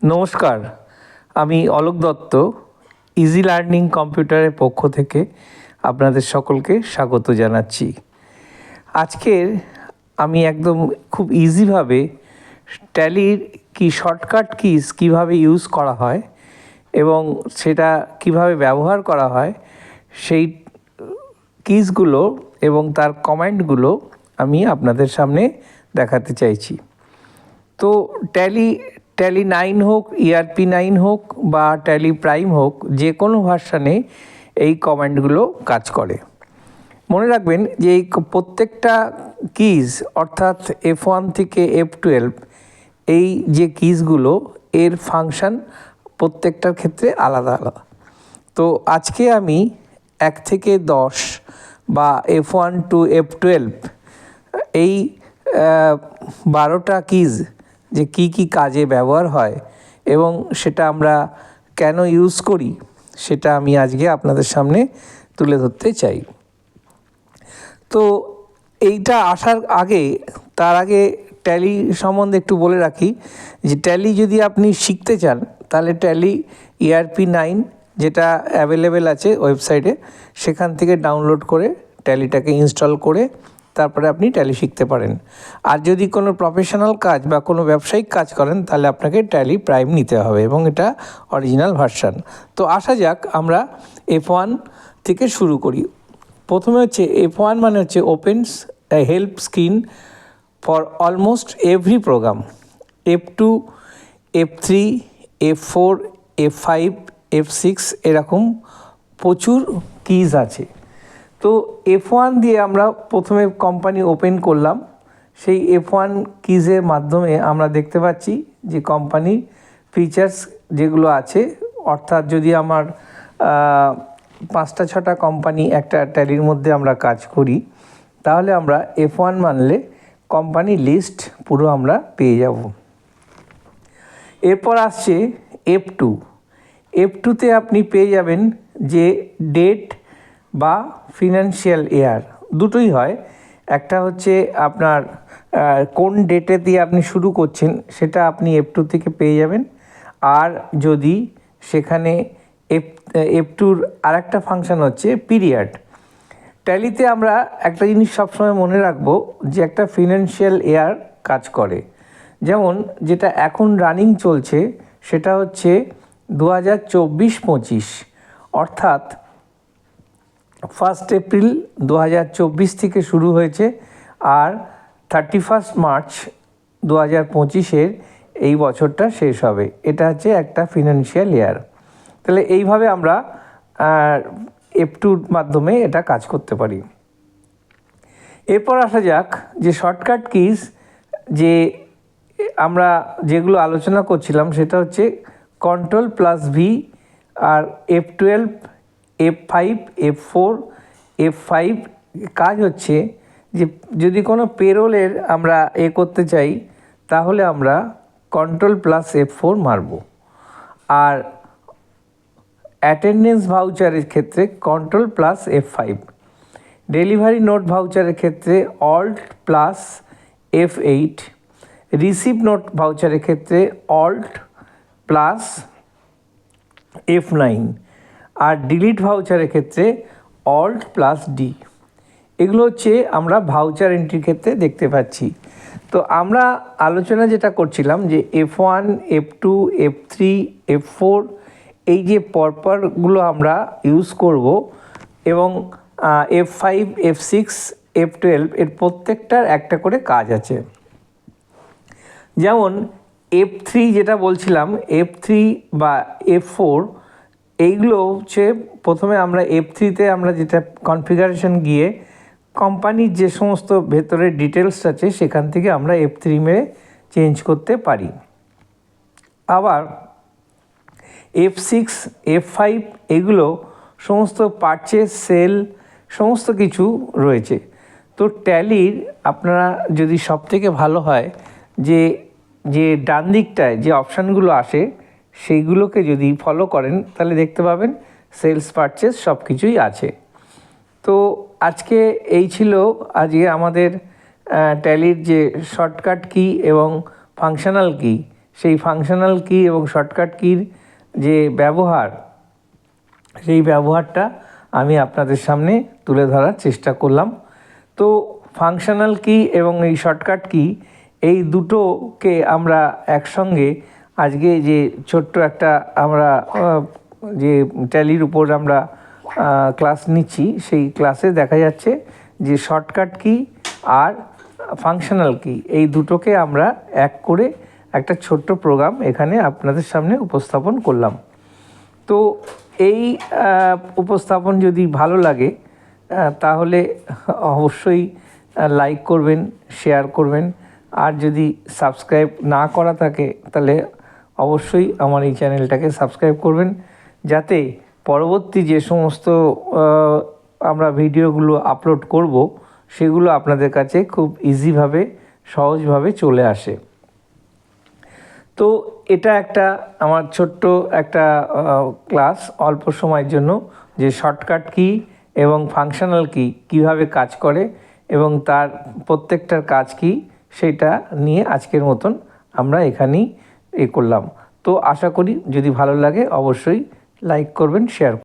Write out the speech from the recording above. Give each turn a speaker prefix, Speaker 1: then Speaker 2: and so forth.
Speaker 1: নমস্কার, আমি Alok Dutta easy learning কম্পিউটারের পক্ষ থেকে আপনাদের সকলকে স্বাগত জানাচ্ছি। আজকের আমি একদম খুব ইজিভাবে ট্যালির শর্টকাট কিজ কীভাবে ইউজ করা হয় এবং সেটা কিভাবে ব্যবহার করা হয় সেই কিজগুলো এবং তার কমান্ডগুলো আমি আপনাদের সামনে দেখাতে চাইছি। তো ট্যালি 9 হোক, ERP 9 হোক বা ট্যালি প্রাইম হোক, যে কোনো ভার্সানে এই কমান্ডগুলো কাজ করে। মনে রাখবেন যে এই প্রত্যেকটা কিজ অর্থাৎ F1 থেকে F12 এই যে কিজগুলো এর ফাংশন প্রত্যেকটার ক্ষেত্রে আলাদা আলাদা। তো আজকে আমি 1 থেকে 10 বা F1 to F12 এই 12টা কিজ যে কি কাজে ব্যবহার হয় এবং সেটা আমরা কেন ইউজ করি সেটা আমি আজকে আপনাদের সামনে তুলে ধরতে চাই। তো এইটা আসার আগে তার আগে ট্যালি সম্বন্ধে একটু বলে রাখি যে ট্যালি যদি আপনি শিখতে চান তাহলে ট্যালি ERP 9 যেটা অ্যাভেলেবেল আছে ওয়েবসাইটে, সেখান থেকে ডাউনলোড করে ট্যালিটাকে ইনস্টল করে তারপরে আপনি ট্যালি শিখতে পারেন। আর যদি কোনো প্রফেশনাল কাজ বা কোনো ব্যবসায়িক কাজ করেন তাহলে আপনাকে ট্যালি প্রাইম নিতে হবে এবং এটা অরিজিনাল ভার্সান। তো আসা যাক, আমরা F1 থেকে শুরু করি। প্রথমে হচ্ছে F1 মানে হচ্ছে opens help screen for almost every program. F2, F3, F4, F5, F6 এরকম প্রচুর কিজ আছে। তো F1 দিয়ে আমরা প্রথমে কোম্পানি ওপেন করলাম। সেই F1 কিজের মাধ্যমে আমরা দেখতে পাচ্ছি যে কোম্পানির ফিচার্স যেগুলো আছে, অর্থাৎ যদি আমার 5-6টা কোম্পানি একটা ট্যালির মধ্যে আমরা কাজ করি তাহলে আমরা F1 মানলে কোম্পানি লিস্ট পুরো আমরা পেয়ে যাব। এরপর আসছে F2। F2তে আপনি পেয়ে যাবেন যে ডেট বা ফিনান্সিয়াল ইয়ার দুটোই হয়। একটা হচ্ছে আপনার কোন ডেটে দিয়ে আপনি শুরু করছেন সেটা আপনি F2 থেকে পেয়ে যাবেন। আর যদি সেখানে F2-র আরেকটা ফাংশন হচ্ছে পিরিয়ড। ট্যালিতে আমরা একটা জিনিস সবসময় মনে রাখবো যে একটা ফিনান্সিয়াল ইয়ার কাজ করে। যেমন যেটা এখন রানিং চলছে সেটা হচ্ছে 2024-25, অর্থাৎ 1 এপ্রিল 2024 থেকে শুরু হয়েছে আর 31 মার্চ 2025-এর এই বছরটা শেষ হবে। এটা হচ্ছে একটা ফিনান্সিয়াল ইয়ার। তাহলে এইভাবে আমরা F2-র মাধ্যমে এটা কাজ করতে পারি। এরপর আসা যাক যে শর্টকাট কিজ যে আমরা যেগুলো আলোচনা করছিলাম সেটা হচ্ছে Ctrl+V আর F12, F5, F4, F5 কাজ হচ্ছে যে যদি কোনো পেরোলের আমরা করতে চাই তাহলে আমরা Ctrl+F4 মারব। আর অ্যাটেন্ডেন্স ভাউচারের ক্ষেত্রে Ctrl+F5, ডেলিভারি নোট ভাউচারের ক্ষেত্রে Alt+F8, রিসিভ নোট ভাউচারের ক্ষেত্রে Alt+F9 আর ডিলিট ভাউচারের ক্ষেত্রে Alt+D। এগুলো হচ্ছে আমরা ভাউচার এন্ট্রির ক্ষেত্রে দেখতে পাচ্ছি। তো আমরা আলোচনা যেটা করছিলাম যে F1, F2, F3, F4 এই যে পরপরগুলো আমরা ইউজ করব এবং F5, F6, F12 এর প্রত্যেকটার একটা করে কাজ আছে। যেমন F3 যেটা বলছিলাম, F3 বা F4 এইগুলো হচ্ছে প্রথমে আমরা F3-তে আমরা যেটা কনফিগারেশন গিয়ে কোম্পানির যে সমস্ত ভেতরের ডিটেলস আছে সেখান থেকে আমরা F3 মেরে চেঞ্জ করতে পারি। আবার F6, F5 এগুলো সমস্ত পারচেস, সেল সমস্ত কিছু রয়েছে। তো ট্যালির আপনারা যদি সবথেকে ভালো হয় যে ডান দিকটায় যে অপশানগুলো আসে সেইগুলোকে যদি ফলো করেন তাহলে দেখতে পাবেন সেলস, পারচেস সব কিছুই আছে। তো আজকে এই ছিল আজকে আমাদের ট্যালির যে শর্টকাট কি এবং ফাংশনাল কি সেই ফাংশনাল কি এবং শর্টকাট কির যে ব্যবহার, সেই ব্যবহারটা আমি আপনাদের সামনে তুলে ধরার চেষ্টা করলাম। তো ফাংশনাল কি এবং এই শর্টকাট কি, এই দুটোকে আমরা একসঙ্গে আজকে যে ছোট্ট একটা আমরা যে ট্যালির উপর আমরা ক্লাস নিচ্ছি, সেই ক্লাসে দেখা যাচ্ছে যে শর্টকাট কি আর ফাংশনাল কি, এই দুটোকে আমরা এক করে একটা ছোট্ট প্রোগ্রাম এখানে আপনাদের সামনে উপস্থাপন করলাম। তো এই উপস্থাপন যদি ভালো লাগে তাহলে অবশ্যই লাইক করবেন, শেয়ার করবেন, আর যদি সাবস্ক্রাইব না করা থাকে তাহলে অবশ্যই আমার এই চ্যানেলটাকে সাবস্ক্রাইব করবেন, যাতে পরবর্তী যে সমস্ত আমরা ভিডিওগুলো আপলোড করব সেগুলো আপনাদের কাছে খুব ইজিভাবে, সহজভাবে চলে আসে। তো এটা একটা আমার ছোট্ট একটা ক্লাস অল্প সময়ের জন্য, যে শর্টকাট কি এবং ফাংশনাল কি কীভাবে কাজ করে এবং তার প্রত্যেকটার কাজ কি, সেটা নিয়ে আজকের মতন আমরা এখানেই করলাম। তো আশা করি যদি ভালো লাগে অবশ্যই লাইক করবেন, শেয়ার করবেন।